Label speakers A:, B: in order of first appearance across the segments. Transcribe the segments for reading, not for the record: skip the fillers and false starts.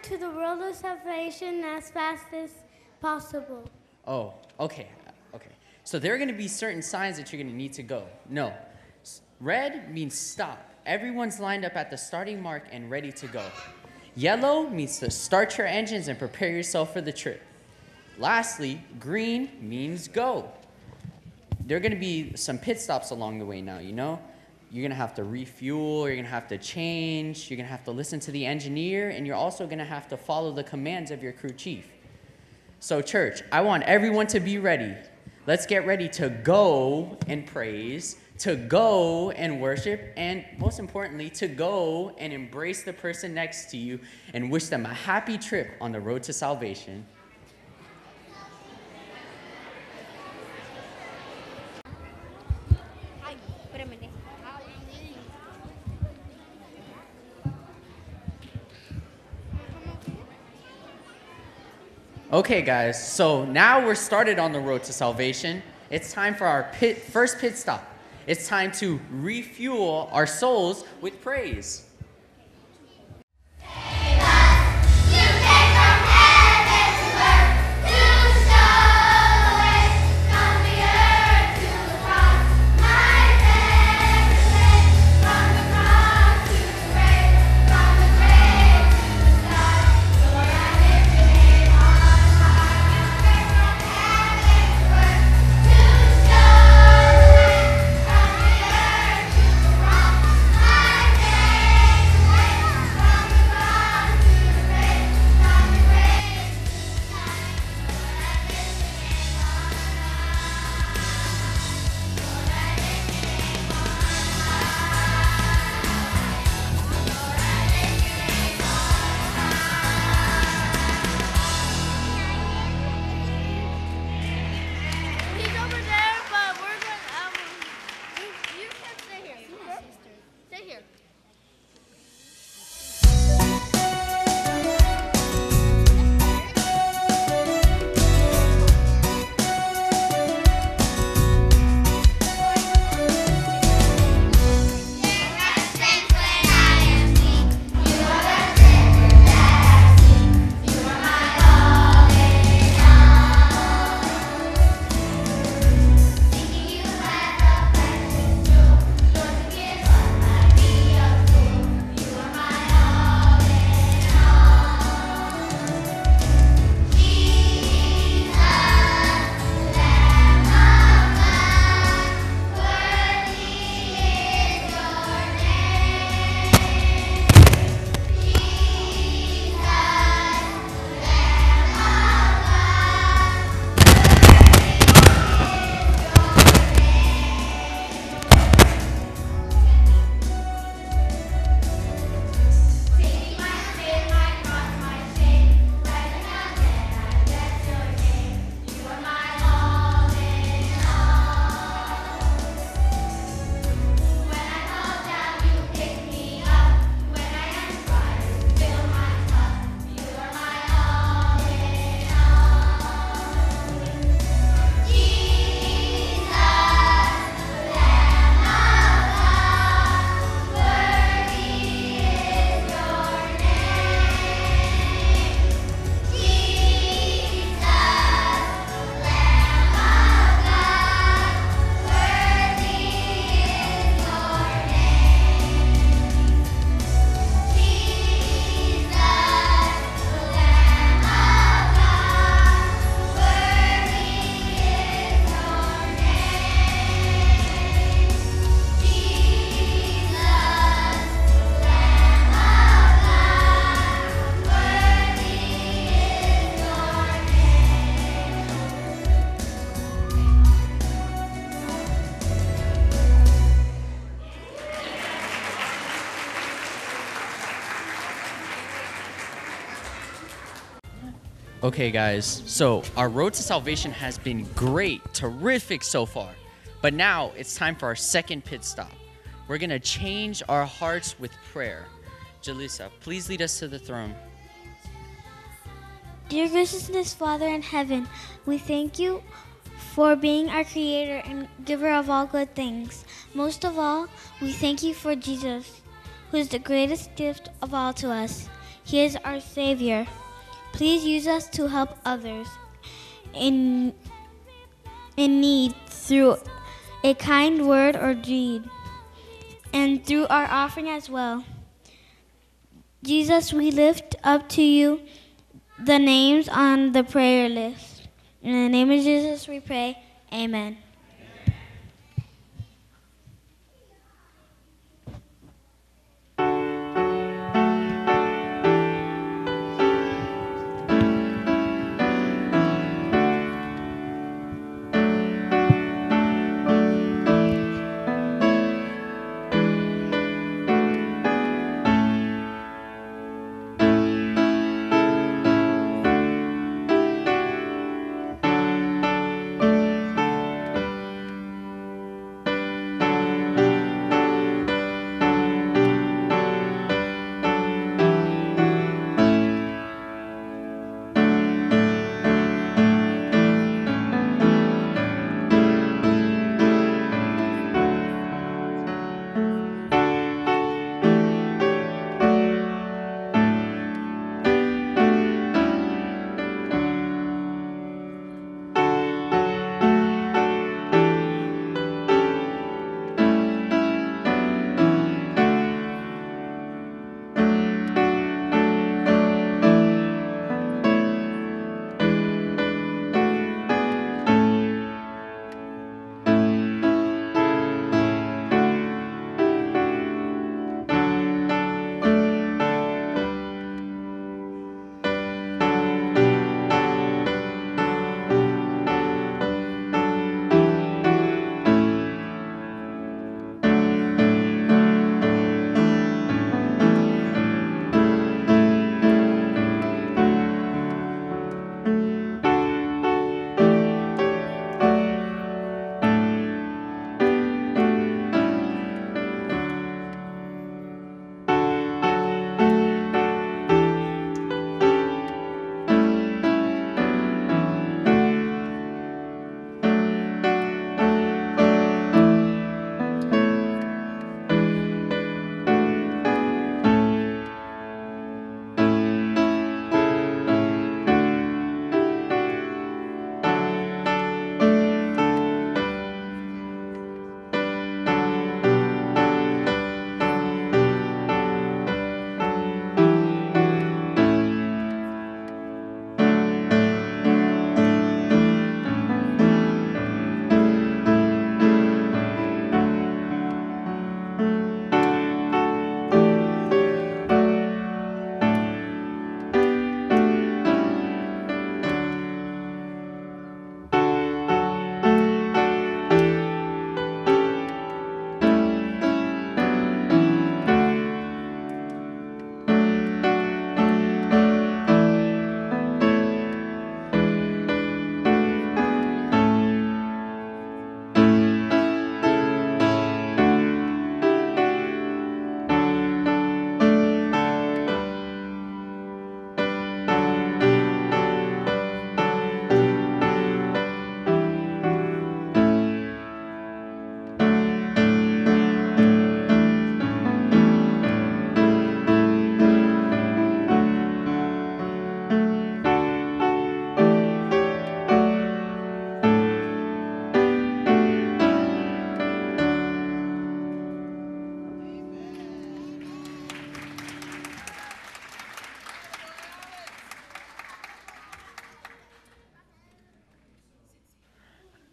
A: to the road of salvation as fast as possible.
B: Oh, okay. So there are going to be certain signs that you're going to need to go. No. Red means stop. Everyone's lined up at the starting mark and ready to go. Yellow means to start your engines and prepare yourself for the trip. Lastly, green means go. There are going to be some pit stops along the way now, you know? You're going to have to refuel, you're going to have to change, you're going to have to listen to the engineer, and you're also going to have to follow the commands of your crew chief. So church, I want everyone to be ready. Let's get ready to go and praise, to go and worship, and most importantly, to go and embrace the person next to you and wish them a happy trip on the road to salvation. Okay, guys, so now we're started on the road to salvation. It's time for our first pit stop. It's time to refuel our souls with praise. Okay, guys, so our road to salvation has been great, terrific so far. But now it's time for our second pit stop. We're going to change our hearts with prayer. Jalisa, please lead us to the throne.
A: Dear gracious Father in heaven, we thank you for being our creator and giver of all good things. Most of all, we thank you for Jesus, who is the greatest gift of all to us. He is our Savior. Please use us to help others in need through a kind word or deed, and through our offering as well. Jesus, we lift up to you the names on the prayer list. In the name of Jesus we pray, amen.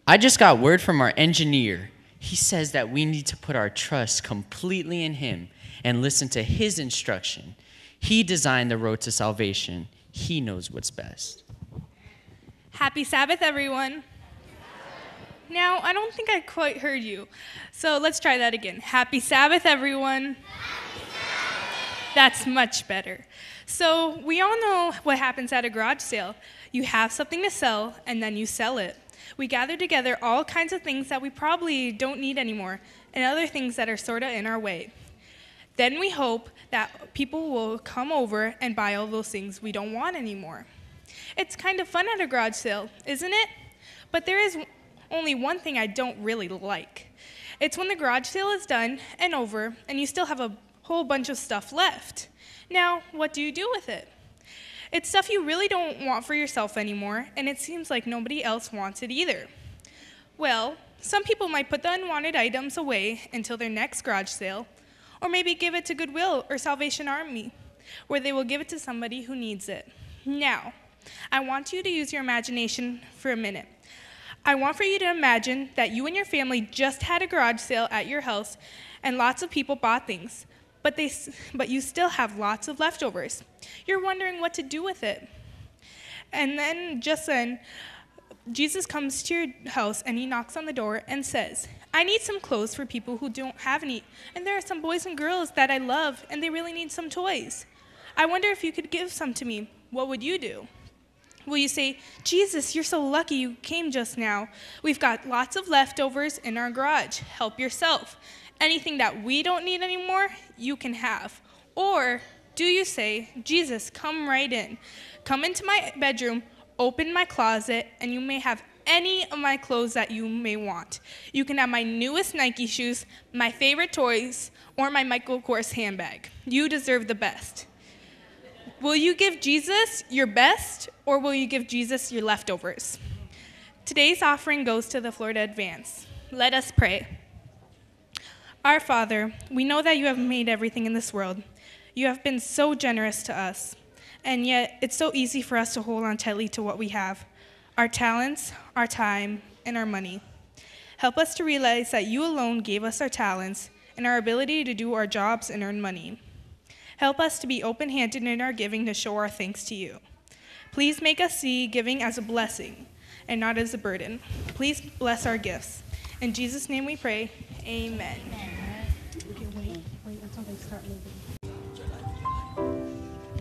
B: I just got word from our engineer. He says that we need to put our trust completely in him and listen to his instruction. He designed the road to salvation. He knows what's best.
C: Happy Sabbath, everyone. Now, I don't think I quite heard you, so let's try that again. Happy Sabbath, everyone. That's much better. So we all know what happens at a garage sale. You have something to sell, and then you sell it. We gather together all kinds of things that we probably don't need anymore, and other things that are sort of in our way. Then we hope that people will come over and buy all those things we don't want anymore. It's kind of fun at a garage sale, isn't it? But there is only one thing I don't really like. It's when the garage sale is done and over, and you still have a whole bunch of stuff left. Now, what do you do with it? It's stuff you really don't want for yourself anymore, and it seems like nobody else wants it either. Well, some people might put the unwanted items away until their next garage sale, or maybe give it to Goodwill or Salvation Army, where they will give it to somebody who needs it. Now, I want you to use your imagination for a minute. I want for you to imagine that you and your family just had a garage sale at your house, and lots of people bought things, but you still have lots of leftovers. You're wondering what to do with it. And then, just then, Jesus comes to your house and he knocks on the door and says, I need some clothes for people who don't have any, and there are some boys and girls that I love, and they really need some toys. I wonder if you could give some to me. What would you do? Will you say, Jesus, you're so lucky you came just now. We've got lots of leftovers in our garage. Help yourself. Anything that we don't need anymore, you can have. Or do you say, Jesus, come right in. Come into my bedroom, open my closet, and you may have any of my clothes that you may want. You can have my newest Nike shoes, my favorite toys, or my Michael Kors handbag. You deserve the best. Will you give Jesus your best, or will you give Jesus your leftovers? Today's offering goes to the Florida Advance. Let us pray. Our Father, we know that you have made everything in this world. You have been so generous to us, and yet it's so easy for us to hold on tightly to what we have, our talents, our time, and our money. Help us to realize that you alone gave us our talents and our ability to do our jobs and earn money. Help us to be open-handed in our giving to show our thanks to you. Please make us see giving as a blessing and not as a burden. Please bless our gifts. In Jesus' name we pray, amen.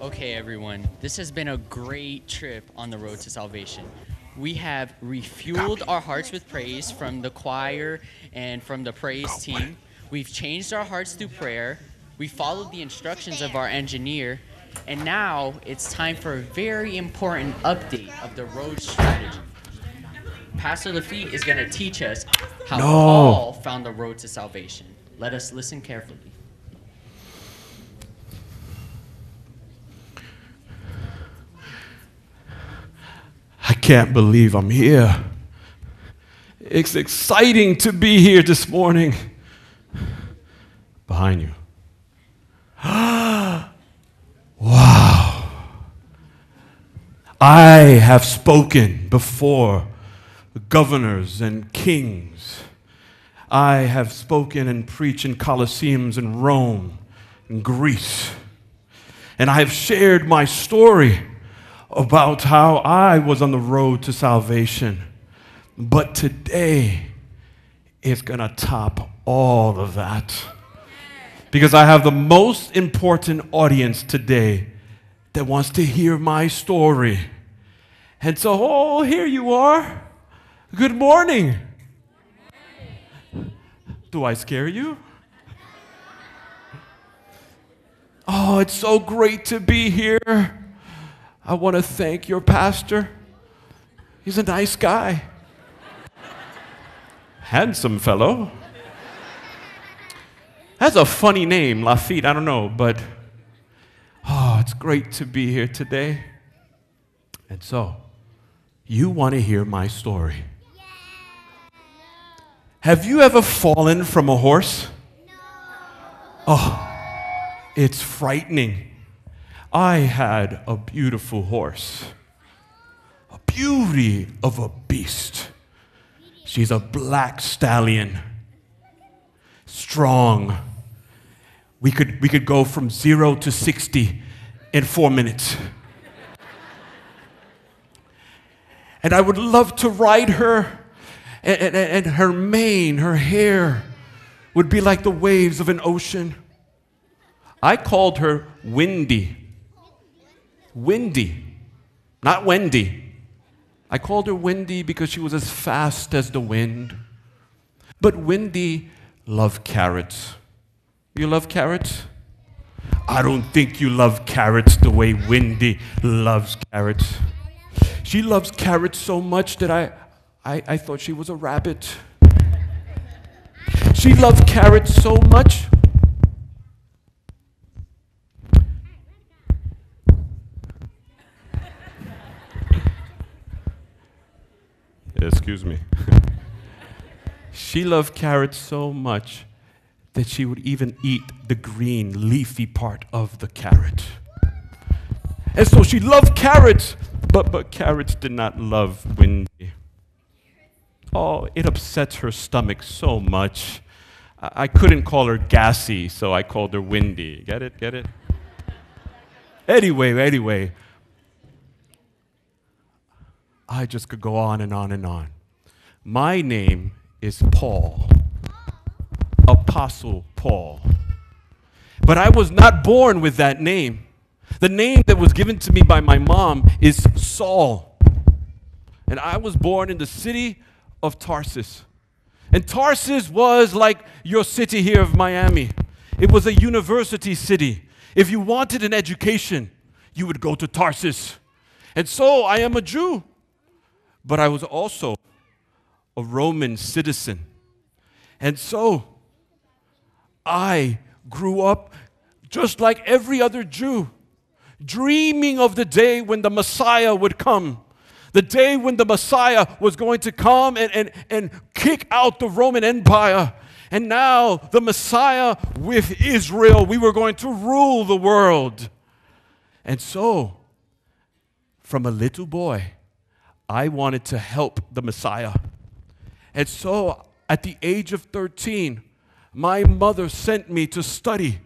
B: Okay, everyone, this has been a great trip on the road to salvation. We have refueled our hearts with praise from the choir and from the praise team. We've changed our hearts through prayer. We followed the instructions of our engineer, and now it's time for a very important update of the road strategy. Pastor Lafitte is going to teach us how Paul found the road to salvation. Let us listen carefully.
D: I can't believe I'm here. It's exciting to be here this morning. Behind you. Wow. I have spoken before governors and kings. I have spoken and preached in Colosseums in Rome and Greece. And I have shared my story about how I was on the road to salvation. But today is going to top all of that. Because I have the most important audience today that wants to hear my story. And so, here you are. Good morning. Do I scare you? Oh, it's so great to be here. I want to thank your pastor. He's a nice guy. Handsome fellow. That's a funny name, Lafitte. I don't know, but it's great to be here today. And so, you want to hear my story. Have you ever fallen from a horse? Oh, it's frightening. I had a beautiful horse, a beauty of a beast. She's a black stallion, strong. We could go from 0 to 60 in 4 minutes. And I would love to ride her, and her mane, her hair would be like the waves of an ocean. I called her Windy. Windy, not Wendy. I called her Windy because she was as fast as the wind. But Windy loved carrots. You love carrots? I don't think you love carrots the way Windy loves carrots. She loves carrots so much that I thought she was a rabbit. She loved carrots so much excuse me. She loved carrots so much that she would even eat the green, leafy part of the carrot. And so she loved carrots, but carrots did not love Wendy. Oh, it upsets her stomach so much. I couldn't call her gassy, so I called her Wendy. Get it? Get it? Anyway. I just could go on and on and on. My name is Paul. Apostle Paul. But I was not born with that name. The name that was given to me by my mom is Saul. And I was born in the city of Tarsus. And Tarsus was like your city here of Miami. It was a university city. If you wanted an education, you would go to Tarsus. And so I am a Jew. But I was also a Roman citizen. And so I grew up just like every other Jew, dreaming of the day when the Messiah would come. The day when the Messiah was going to come and kick out the Roman Empire. And now the Messiah with Israel, we were going to rule the world. And so, from a little boy, I wanted to help the Messiah. And so, at the age of 13, my mother sent me to study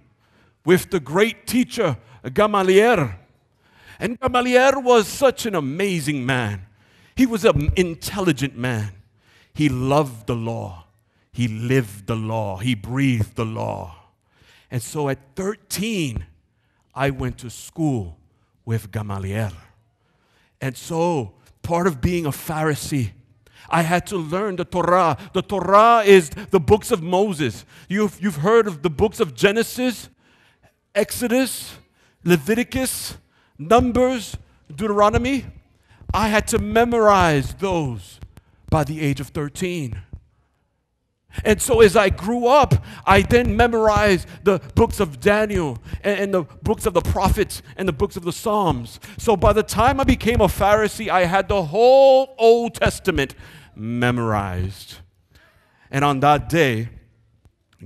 D: with the great teacher, Gamaliel. And Gamaliel was such an amazing man. He was an intelligent man. He loved the law. He lived the law. He breathed the law. And so at 13, I went to school with Gamaliel. And so part of being a Pharisee, I had to learn the Torah. The Torah is the books of Moses. You've heard of the books of Genesis, Exodus, Leviticus, Numbers, Deuteronomy. I had to memorize those by the age of 13. And so as I grew up, I then memorized the books of Daniel and the books of the prophets and the books of the Psalms. So by the time I became a Pharisee, I had the whole Old Testament memorized. And on that day,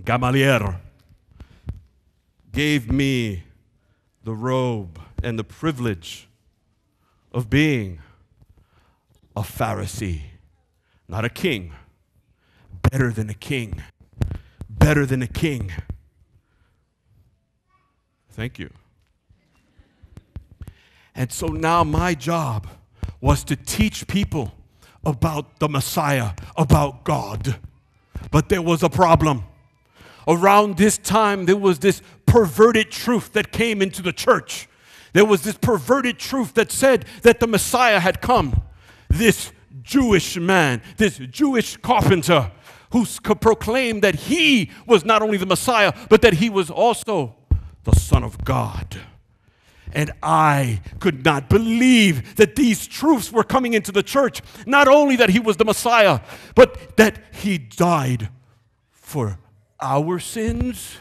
D: Gamaliel gave me the robe and the privilege of being a Pharisee, not a king. Better than a king. Better than a king. Thank you. And so now my job was to teach people about the Messiah, about God. But there was a problem. Around this time, there was this perverted truth that came into the church. There was this perverted truth that said that the Messiah had come. This Jewish man, this Jewish carpenter, who proclaimed that he was not only the Messiah, but that he was also the Son of God. And I could not believe that these truths were coming into the church. Not only that he was the Messiah, but that he died for our sins.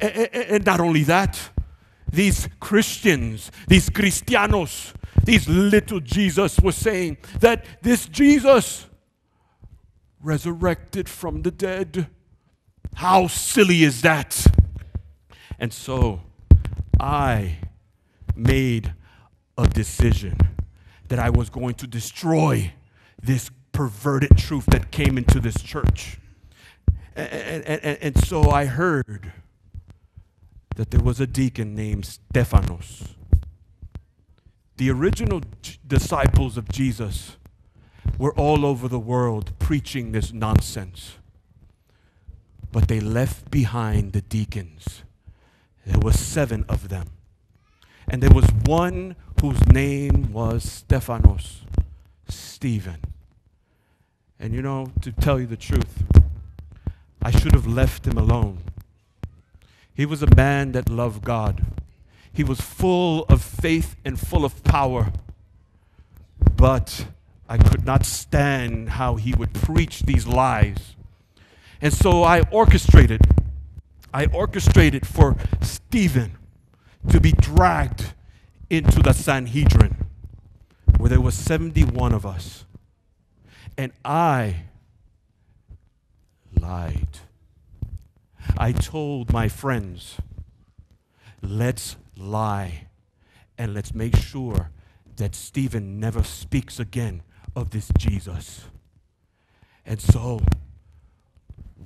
D: And not only that, these Christians, these Cristianos, these little Jesus were saying that this Jesus resurrected from the dead. How silly is that? And so I made a decision that I was going to destroy this perverted truth that came into this church. And so I heard that there was a deacon named Stephanos. The original disciples of Jesus were all over the world preaching this nonsense. But they left behind the deacons. There were 7 of them. And there was one whose name was Stephanos, Stephen. And you know, to tell you the truth, I should have left him alone. He was a man that loved God. He was full of faith and full of power. But I could not stand how he would preach these lies. And so I orchestrated for Stephen to be dragged into the Sanhedrin, where there were 71 of us. And I lied. I told my friends, let's lie and let's make sure that Stephen never speaks again of this Jesus. And so,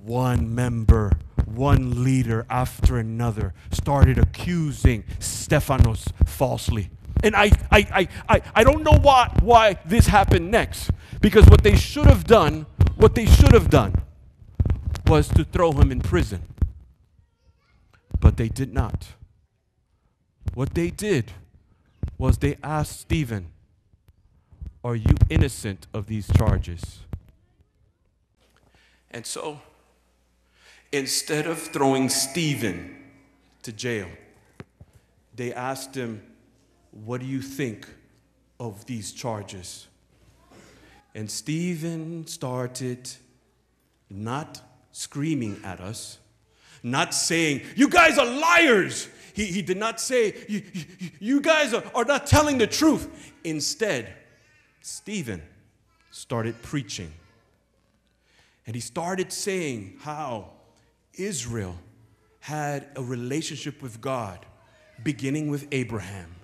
D: one member, one leader after another started accusing Stephanos falsely. And I don't know why this happened next. Because what they should have done was to throw him in prison. But they did not. What they did was they asked Stephen, are you innocent of these charges? And so, instead of throwing Stephen to jail, they asked him, what do you think of these charges? And Stephen started not screaming at us, not saying, you guys are liars. He did not say, you guys are not telling the truth. Instead, Stephen started preaching. And he started saying how Israel had a relationship with God, beginning with Abraham.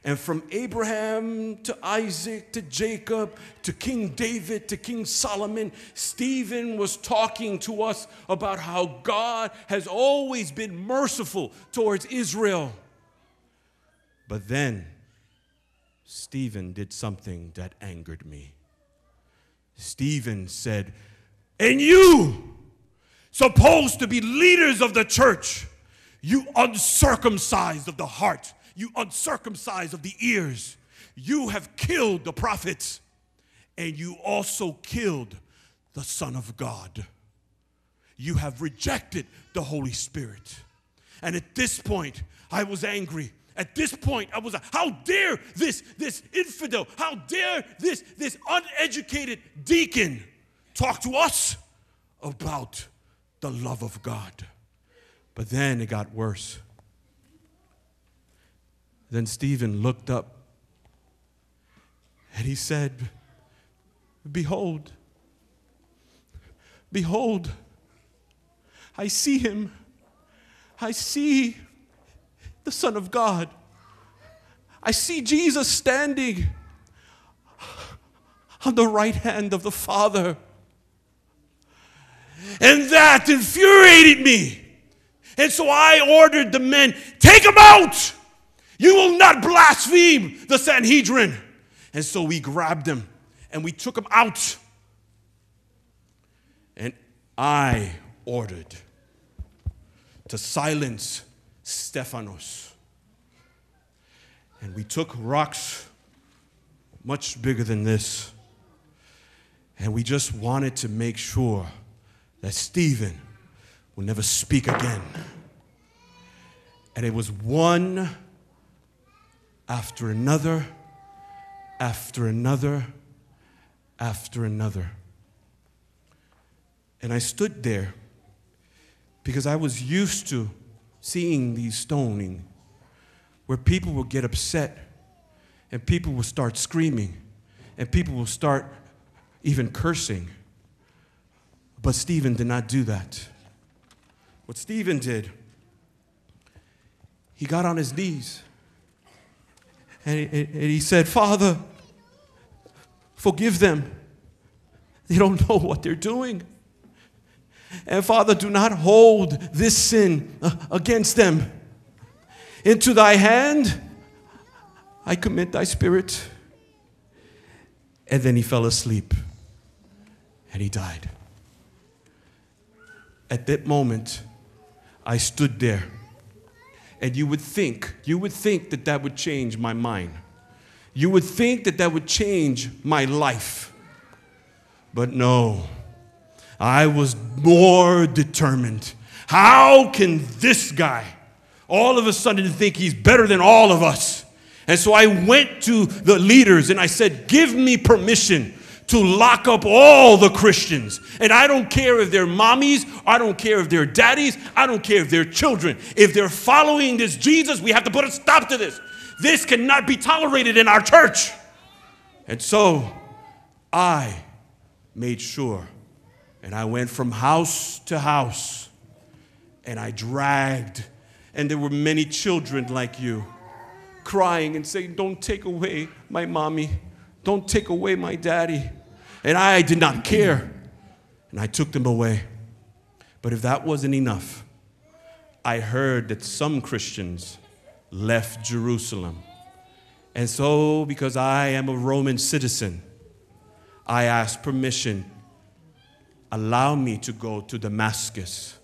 D: And from Abraham to Isaac to Jacob to King David to King Solomon, Stephen was talking to us about how God has always been merciful towards Israel. But then Stephen did something that angered me. Stephen said, and you, supposed to be leaders of the church, you uncircumcised of the heart, you uncircumcised of the ears, you have killed the prophets, and you also killed the Son of God. You have rejected the Holy Spirit. And at this point, I was angry. At this point, I was like, how dare this infidel, how dare this uneducated deacon talk to us about the love of God. But then it got worse. Then Stephen looked up and he said, behold, I see him. I see the Son of God. I see Jesus standing on the right hand of the Father. And that infuriated me. And so I ordered the men, take him out. You will not blaspheme the Sanhedrin. And so we grabbed him and we took him out. And I ordered to silence Stephanos. And we took rocks much bigger than this. And we just wanted to make sure that Stephen will never speak again. And it was one after another, after another, after another. And I stood there because I was used to seeing these stoning where people will get upset and people will start screaming and people will start even cursing. But Stephen did not do that. What Stephen did, he got on his knees and he said, Father, forgive them. They don't know what they're doing. And Father, do not hold this sin against them. Into thy hand I commit thy spirit. And then he fell asleep and he died. At that moment, I stood there. And you would think that that would change my mind. You would think that that would change my life. But no, I was more determined. How can this guy all of a sudden think he's better than all of us? And so I went to the leaders and I said, give me permission to lock up all the Christians. And I don't care if they're mommies, I don't care if they're daddies, I don't care if they're children. If they're following this Jesus, we have to put a stop to this. This cannot be tolerated in our church. And so I made sure. And I went from house to house, and I dragged, and there were many children like you, crying and saying, don't take away my mommy. Don't take away my daddy. And I did not care, and I took them away. But if that wasn't enough, I heard that some Christians left Jerusalem. And so, because I am a Roman citizen, I asked permission, allow me to go to Damascus,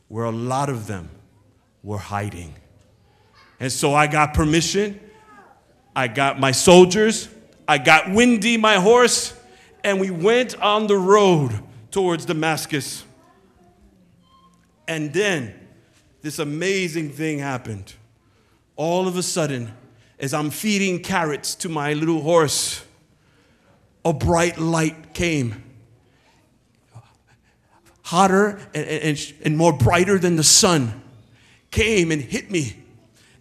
D: where a lot of them were hiding. And so I got permission, I got my soldiers, I got Windy, my horse, and we went on the road towards Damascus. And then this amazing thing happened. All of a sudden, as I'm feeding carrots to my little horse, a bright light came. Hotter and more brighter than the sun came and hit me.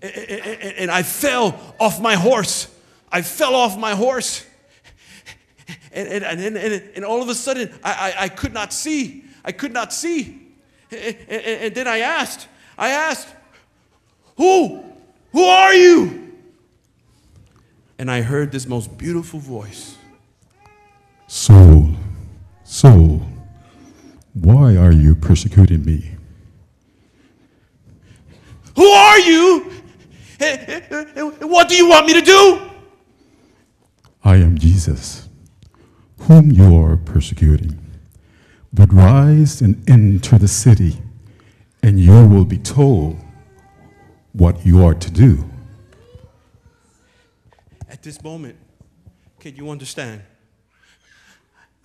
D: And I fell off my horse. I fell off my horse. And all of a sudden, I could not see. I could not see. And then I asked, who are you? And I heard this most beautiful voice.
E: Saul, Saul, why are you persecuting me?
D: Who are you? What do you want me to do?
E: I am Jesus, whom you are persecuting. But rise and enter the city, and you will be told what you are to do.
D: At this moment, can you understand?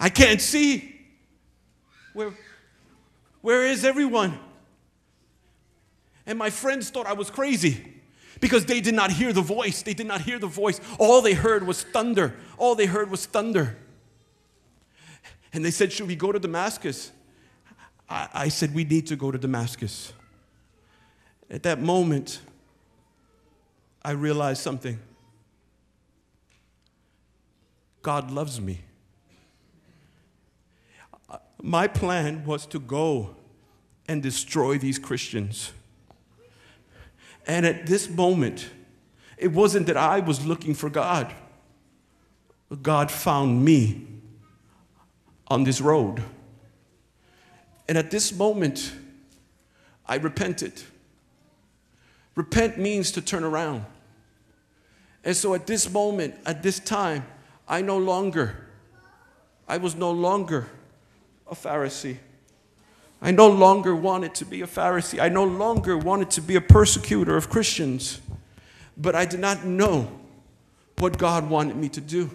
D: I can't see. Where is everyone? And my friends thought I was crazy because they did not hear the voice. They did not hear the voice. All they heard was thunder. All they heard was thunder. And they said, should we go to Damascus? I said, we need to go to Damascus. At that moment, I realized something. God loves me. My plan was to go and destroy these Christians. And at this moment, it wasn't that I was looking for God. God found me on this road. And at this moment, I repented. Repent means to turn around. And so at this moment, at this time, I was no longer a Pharisee. I no longer wanted to be a Pharisee. I no longer wanted to be a persecutor of Christians. But I did not know what God wanted me to do.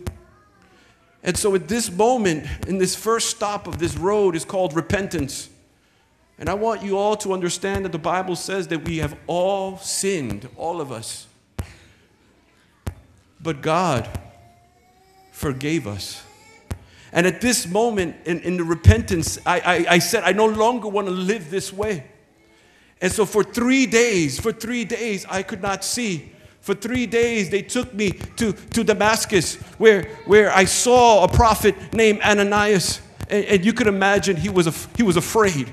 D: And so at this moment, in this first stop of this road is called repentance. And I want you all to understand that the Bible says that we have all sinned, all of us. But God forgave us. And at this moment in the repentance, I said, I no longer want to live this way. And so for 3 days, I could not see. For 3 days, they took me to Damascus, where I saw a prophet named Ananias. And you could imagine he was afraid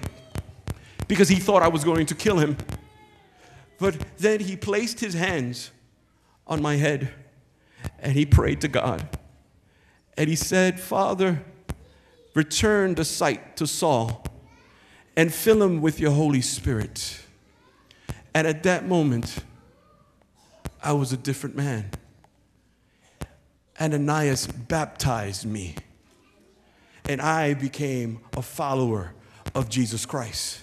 D: because he thought I was going to kill him. But then he placed his hands on my head and he prayed to God. And he said, Father, return the sight to Saul and fill him with your Holy Spirit. And at that moment, I was a different man. Ananias baptized me. And I became a follower of Jesus Christ.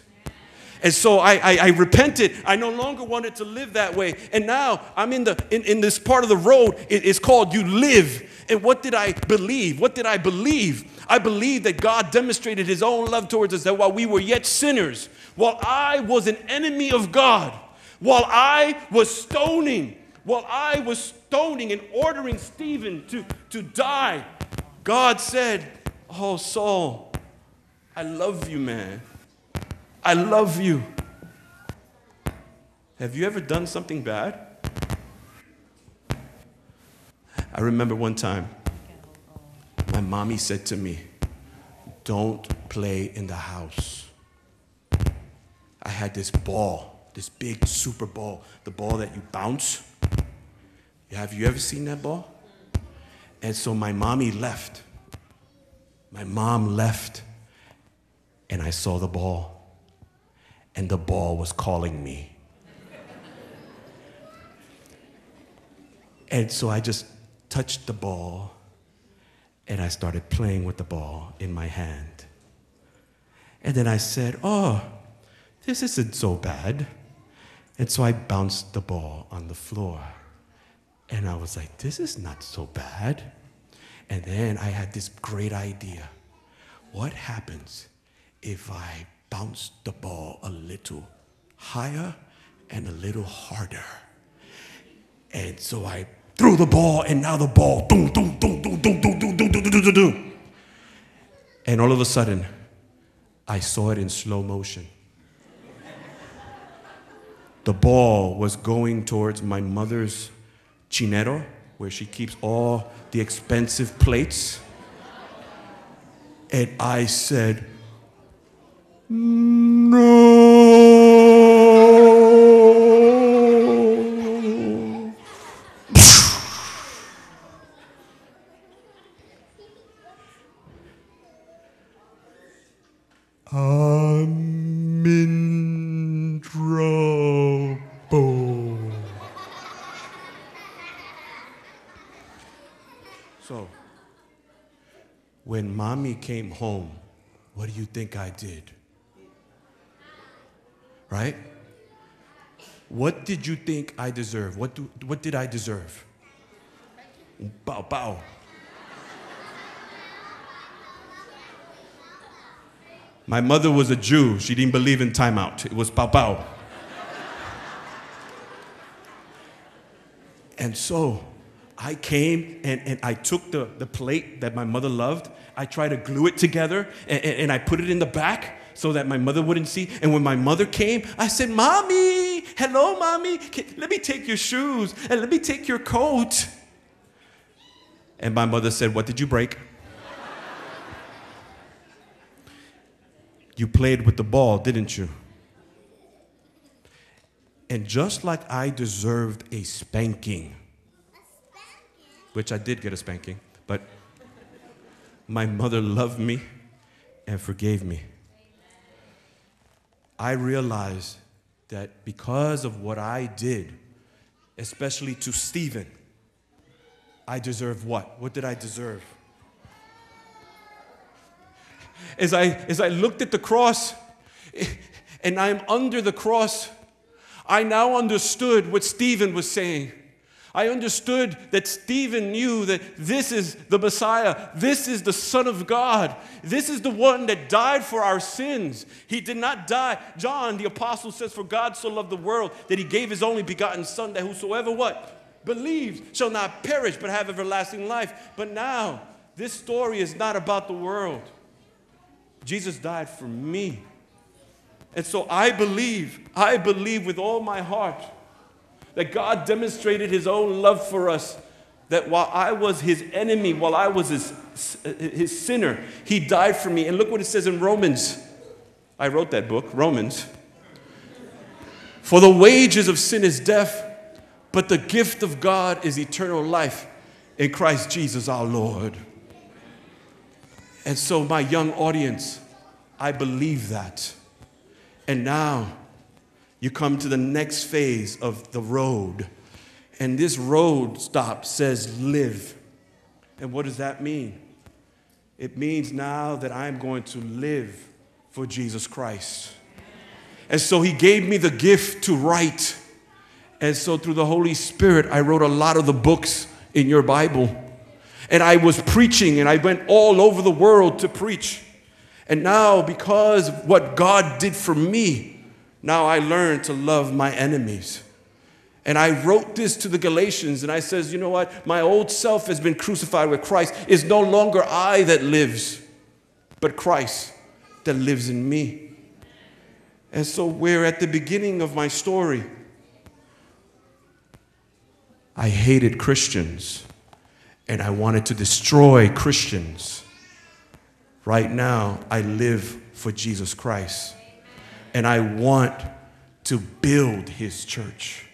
D: And so I repented. I no longer wanted to live that way. And now I'm in this part of the road. It's called you live. And what did I believe? What did I believe? I believed that God demonstrated his own love towards us, that while we were yet sinners, while I was an enemy of God, while I was stoning and ordering Stephen to die, God said, oh, Saul, I love you, man. I love you. Have you ever done something bad? I remember one time, my mommy said to me, don't play in the house. I had this ball, this big super ball, the ball that you bounce. Have you ever seen that ball? And so my mommy left. My mom left, and I saw the ball, and the ball was calling me. And so I just touched the ball, and I started playing with the ball in my hand. And then I said, oh, this isn't so bad. And so I bounced the ball on the floor. And I was like, this is not so bad. And then I had this great idea. What happens if I bounce the ball a little higher and a little harder? And so I threw the ball, and now the ball, doom, doom, doom, doom, doom, doom, doom, doom, doom, doom, doom. And all of a sudden, I saw it in slow motion. The ball was going towards my mother's chinero, where she keeps all the expensive plates. And I said, no. I'm in trouble. So, when mommy came home, what do you think I did? Right? What did you think I deserve? What did I deserve? Bow, bow. My mother was a Jew. She didn't believe in timeout. It was pow pow. And so I came and I took the plate that my mother loved. I tried to glue it together and I put it in the back so that my mother wouldn't see. And when my mother came, I said, Mommy, hello, Mommy. Let me take your shoes and let me take your coat. And my mother said, what did you break? You played with the ball, didn't you? And just like I deserved a spanking, which I did get a spanking, but my mother loved me and forgave me. I realized that because of what I did, especially to Stephen, I deserve what? What did I deserve? As I looked at the cross, and I am under the cross, I now understood what Stephen was saying. I understood that Stephen knew that this is the Messiah. This is the Son of God. This is the one that died for our sins. He did not die. John, the apostle, says, for God so loved the world that he gave his only begotten Son, that whosoever what? Believes shall not perish but have everlasting life. But now, this story is not about the world. Jesus died for me. And so I believe with all my heart that God demonstrated his own love for us, that while I was his enemy, while I was his sinner, he died for me. And look what it says in Romans. I wrote that book, Romans. For the wages of sin is death, but the gift of God is eternal life in Christ Jesus our Lord. And so, my young audience, I believe that. And now, you come to the next phase of the road. And this road stop says live. And what does that mean? It means now that I'm going to live for Jesus Christ. And so he gave me the gift to write. And so through the Holy Spirit, I wrote a lot of the books in your Bible. And I was preaching, and I went all over the world to preach. And now, because of what God did for me, now I learned to love my enemies. And I wrote this to the Galatians, and I says, you know what? My old self has been crucified with Christ. It's no longer I that lives, but Christ that lives in me. And so we're at the beginning of my story. I hated Christians, and I wanted to destroy Christians. Right now, I live for Jesus Christ. And I want to build his church.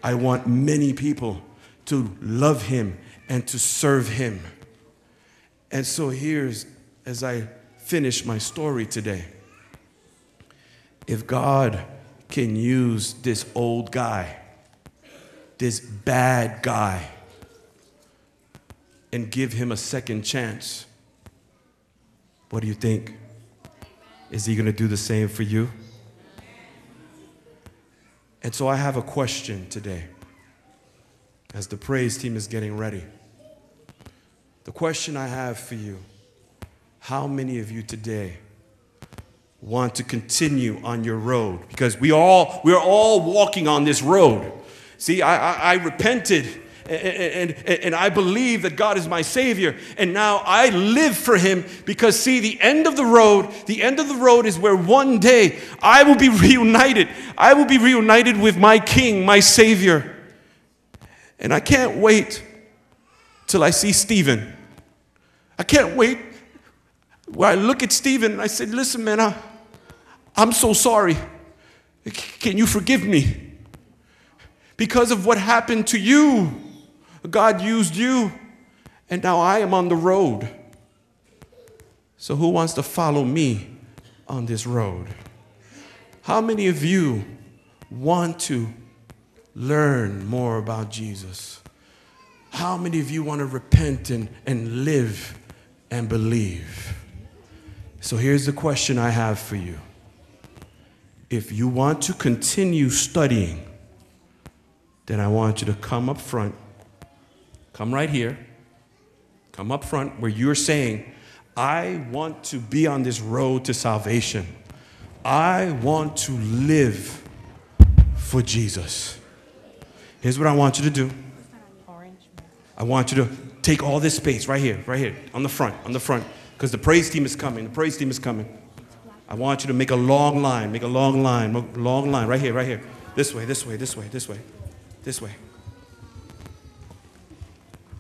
D: I want many people to love him and to serve him. And so here's, as I finish my story today, if God can use this old guy, this bad guy, and give him a second chance, what do you think? Is he going to do the same for you? And so I have a question today as the praise team is getting ready. The question I have for you, how many of you today want to continue on your road? Because we're all walking on this road. See, I repented and I believe that God is my Savior, and now I live for him, because see, the end of the road is where one day I will be reunited. I will be reunited with my King, my Savior. And I can't wait till I see Stephen. I can't wait where I look at Stephen and I say, listen, man, I'm so sorry. Can you forgive me? Because of what happened to you, God used you, and now I am on the road. So who wants to follow me on this road? How many of you want to learn more about Jesus? How many of you want to repent and live and believe? So here's the question I have for you. If you want to continue studying, then I want you to come up front. Come right here. Come up front where you're saying, I want to be on this road to salvation. I want to live for Jesus. Here's what I want you to do. I want you to take all this space right here, on the front, because the praise team is coming. I want you to make a long line, right here. This way.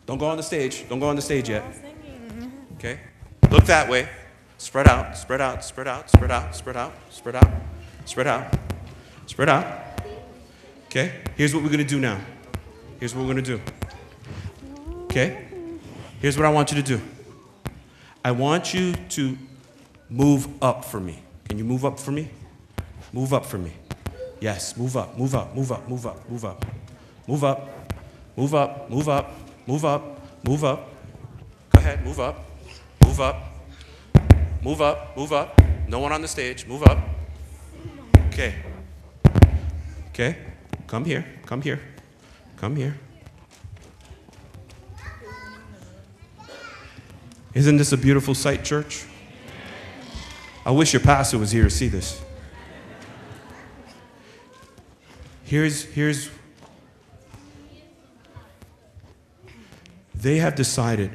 D: Don't go on the stage yet. Okay? Look that way. Spread out. Okay? Here's what we're going to do now. Okay? Here's what I want you to do. I want you to move up for me. Can you move up for me? Move up for me. Yes, move up. Go ahead, move up. No one on the stage, move up. Okay. Come here. Isn't this a beautiful sight, church? I wish your pastor was here to see this. Here's they have decided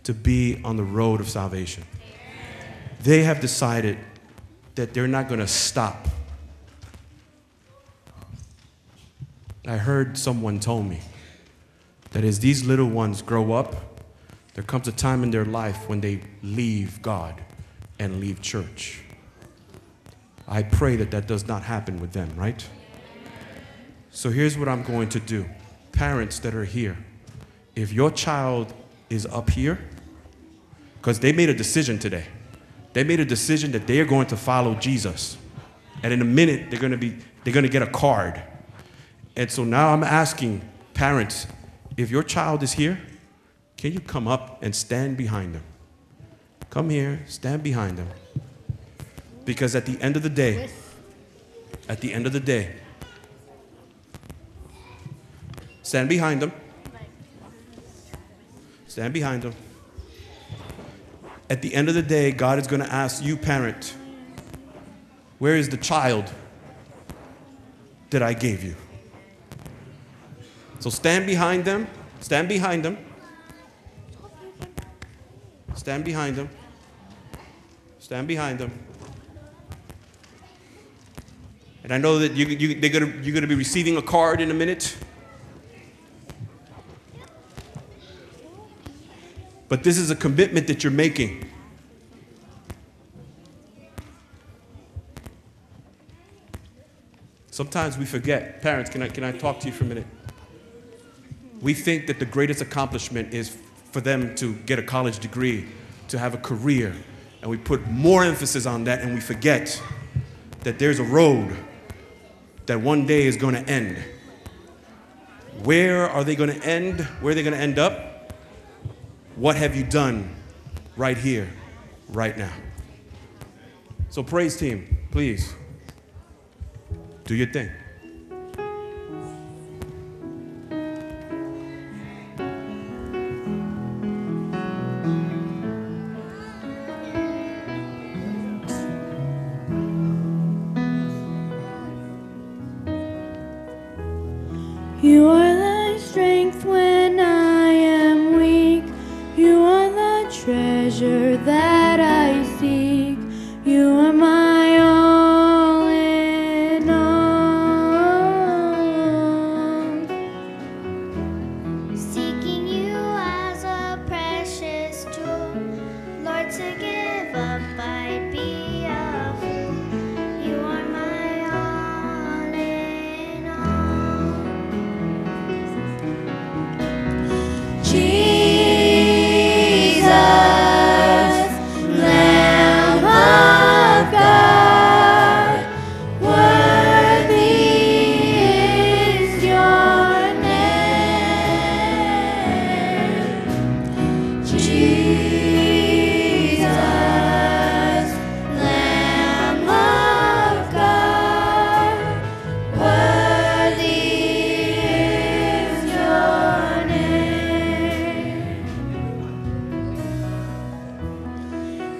D: to be on the road of salvation. They have decided that they're not going to stop. I heard someone told me that as these little ones grow up, there comes a time in their life when they leave God and leave church. I pray that does not happen with them, right? So here's what I'm going to do. Parents that are here, if your child is up here, because they made a decision today. They made a decision that they are going to follow Jesus. And in a minute, they're going to get a card. And so now I'm asking parents, if your child is here, can you come up and stand behind them? Come here, stand behind them. Because at the end of the day, stand behind them. Stand behind them. At the end of the day, God is going to ask you, parent, where is the child that I gave you? So stand behind them. Stand behind them. Stand behind them. Stand behind them. And I know that you're going to be receiving a card in a minute. But this is a commitment that you're making. Sometimes we forget. Parents, can I talk to you for a minute? We think that the greatest accomplishment is for them to get a college degree, to have a career, and we put more emphasis on that, and we forget that there's a road that one day is going to end. Where are they going to end? Where are they going to end up? What have you done right here, right now? So praise team, please, do your thing.
F: You are the strength when I am weak. You are the treasure that I seek. You are my all in all.
A: Seeking you as a precious tool, Lord, to give up I'd be a fool. You are my all in all. Jesus, Lamb of God, worthy is your name. Jesus, Lamb of God, worthy is your name.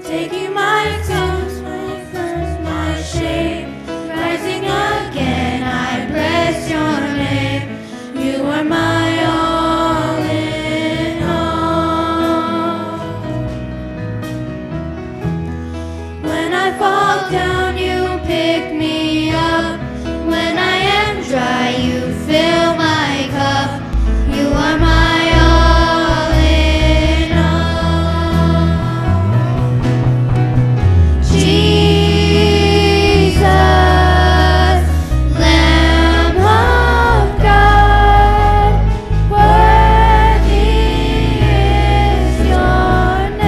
A: Taking my sins, my curse, my shame, rising again, I bless your name. You are my all in all. When I fall down, you pick me up. When I am dry, you fill my cup. You are my all in all. Jesus, Lamb of God, worthy is your name.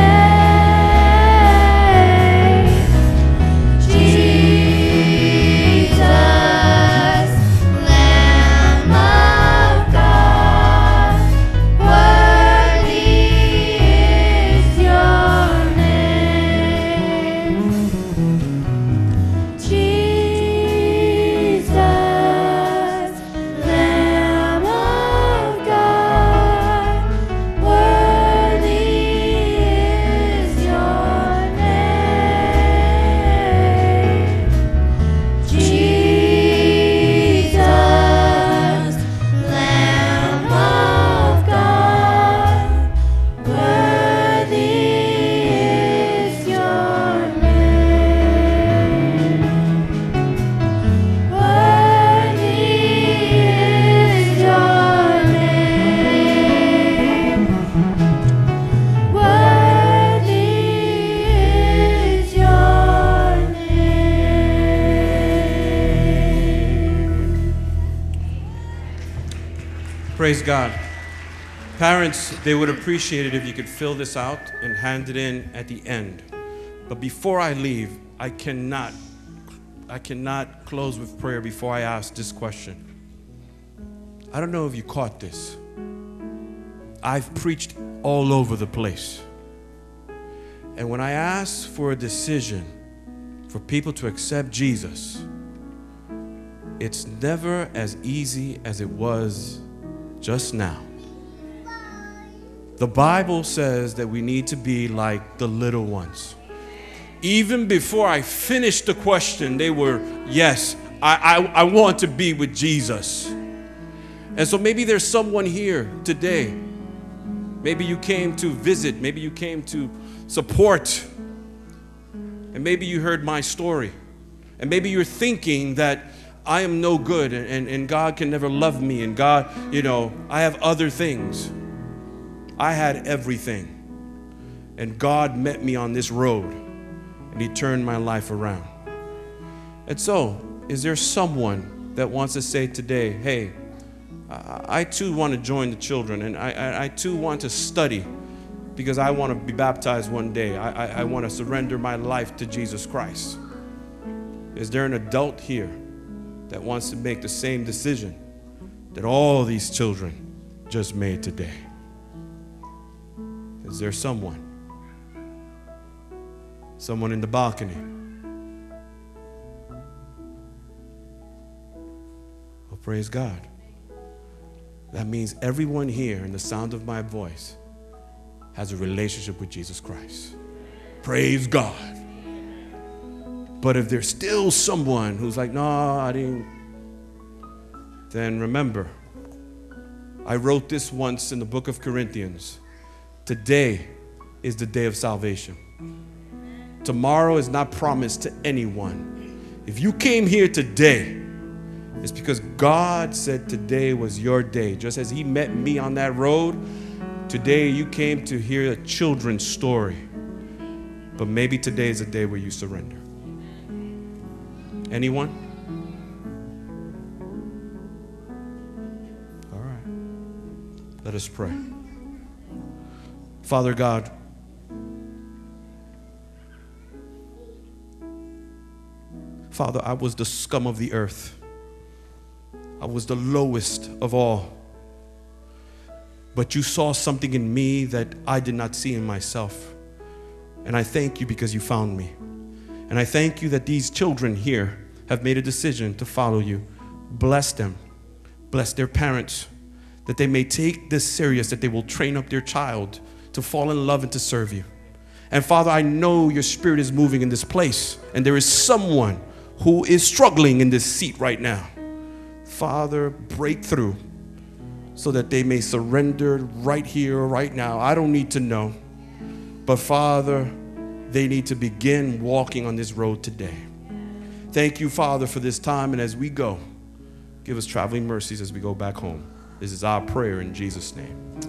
A: Jesus, Lamb of God, worthy is your name. Jesus, Lamb of God, worthy is your name. Jesus, Lamb of God, worthy is your name. Worthy is your name. Worthy is your name.
D: Praise God. Parents, they would appreciate it if you could fill this out and hand it in at the end. But before I leave, I cannot close with prayer before I ask this question. I don't know if you caught this. I've preached all over the place. And when I ask for a decision for people to accept Jesus, it's never as easy as it was just now. The Bible says that we need to be like the little ones. Even before I finished the question, they were, yes, I want to be with Jesus. And so maybe there's someone here today. Maybe you came to visit. Maybe you came to support. And maybe you heard my story. And maybe you're thinking that I am no good and God can never love me. And God, I have other things. I had everything. And God met me on this road. And He turned my life around. And so, is there someone that wants to say today, hey, I too want to join the children, and I too want to study because I want to be baptized one day. I want to surrender my life to Jesus Christ. Is there an adult here that wants to make the same decision that all these children just made today? Is there someone? Someone in the balcony? Well, praise God. That means everyone here in the sound of my voice has a relationship with Jesus Christ. Praise God. But if there's still someone who's like, no, I didn't, then remember, I wrote this once in the book of Corinthians. Today is the day of salvation. Tomorrow is not promised to anyone. If you came here today, it's because God said today was your day. Just as He met me on that road, today you came to hear a children's story. But maybe today is a day where you surrender. Anyone? All right. Let us pray. Father God, Father, I was the scum of the earth. I was the lowest of all. But you saw something in me that I did not see in myself. And I thank you because you found me. And I thank you that these children here have made a decision to follow you. Bless them. Bless their parents. That they may take this serious, that they will train up their child to fall in love and to serve you. And Father, I know your Spirit is moving in this place. And there is someone who is struggling in this seat right now. Father, break through so that they may surrender right here, right now. I don't need to know. But Father, they need to begin walking on this road today. Thank you, Father, for this time. And as we go, give us traveling mercies as we go back home. This is our prayer in Jesus' name.